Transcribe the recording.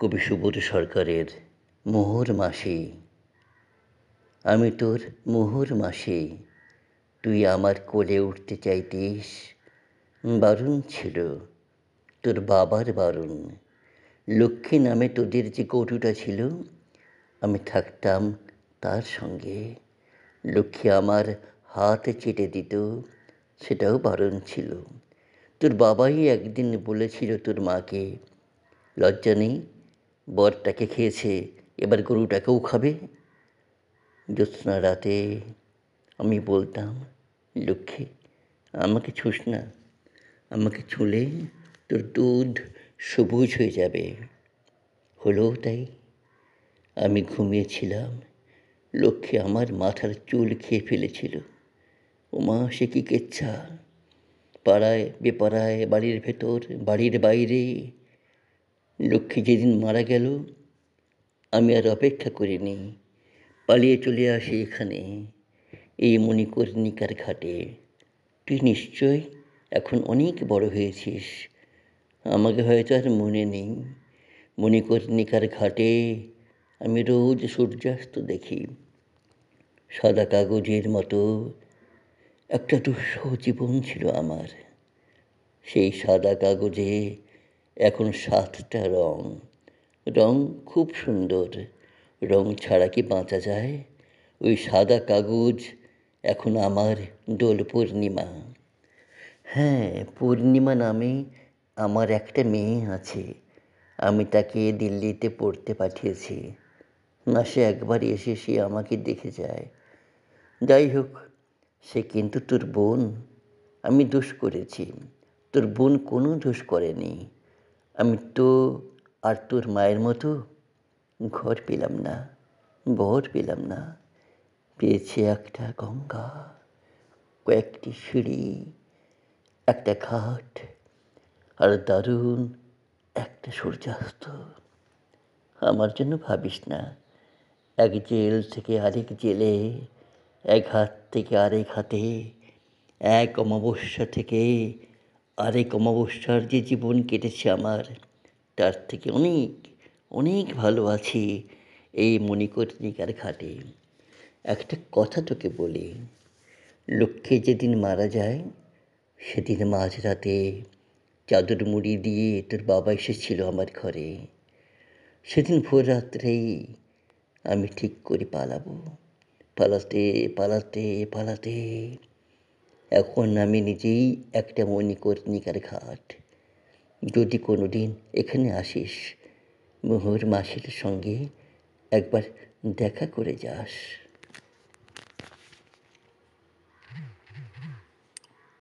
কবি সুবোধ সরকারের মোহর মাসি। আমি তোর মোহর মাসি, তুই আমার কোলে উঠতে চাইতিস। বারণ ছিল তোর বাবার বারণ। লক্ষ্মী নামে তোদের যে গরুটা ছিল, আমি থাকতাম তার সঙ্গে। লক্ষ্মী আমার হাত চেটে দিত, সেটাও বারণ ছিল। তোর বাবাই একদিন বলেছিল তোর মাকে, লজ্জা নেই, বরটাকে খেয়েছে, এবার গরুটাকেও খাবে। জ্যোৎস্না রাতে আমি বলতাম, লক্ষ্মী আমাকে ছুঁস না, আমাকে ছুঁলে তোর দুধ সবুজ হয়ে যাবে। হলোও তাই। আমি ঘুমিয়েছিলাম, লক্ষ্মী আমার মাথার চুল খেয়ে ফেলেছিল। ওমা, সে কি কেচ্ছা! পাড়ায় বেপাড়ায়, বাড়ির ভেতর, বাড়ির বাইরে। লক্ষ্মী যেদিন মারা গেল, আমি আর অপেক্ষা করিনি, পালিয়ে চলে আসি এখানে, এই মণিকর্ণিকার ঘাটে। তুই নিশ্চয় এখন অনেক বড় হয়েছিস, আমাকে হয়তো আর মনে নেই। মণিকর্ণিকার ঘাটে আমি রোজ সূর্যাস্ত দেখি। সাদা কাগজের মতো একটা দুঃসহ জীবন ছিল আমার। সেই সাদা কাগজে এখন 7টা রং। রং খুব সুন্দর, রং ছাড়া কি বাঁচা যায়? ওই সাদা কাগজ এখন আমার দোল পূর্ণিমা। হ্যাঁ, পূর্ণিমা নামে আমার একটা মেয়ে আছে। আমি তাকে দিল্লিতে পড়তে পাঠিয়েছি। মাসে একবার এসে সে আমাকে দেখে যায়। যাই হোক, সে কিন্তু তোর বোন। আমি দোষ করেছি, তোর বোন কোনো দোষ করেনি। আমি তো আর তোর মায়ের মতো ঘর পেলাম না, বর পেলাম না। পেয়েছি একটা গঙ্গা, কয়েকটি সিঁড়ি, একটা ঘাট, আর দারুণ একটা সূর্যাস্ত। আমার জন্য ভাবিস না। এক জেল থেকে আরেক জেলে, এক হাত থেকে আরেক হাতে, এক অমাবস্যা থেকে আরেক অমাবস্যার যে জীবন কেটেছে আমার, তার থেকে অনেক অনেক ভালো আছি এই মণিকর্ণিকার ঘাটে। একটা কথা তোকে বলি, লক্ষ্মী যেদিন মারা যায়, সেদিন মাঝরাতে চাদর মুড়ি দিয়ে তোর বাবা এসেছিল আমার ঘরে। সেদিন ভোর রাত্রেই আমি ঠিক করে পালাবো, পালাতে পালাতে পালাতে এখন আমি নিজেই একটা মণিকর্ণিকার ঘাট। যদি কোনো দিন এখানে আসিস, মোহর মাসির সঙ্গে একবার দেখা করে যাস।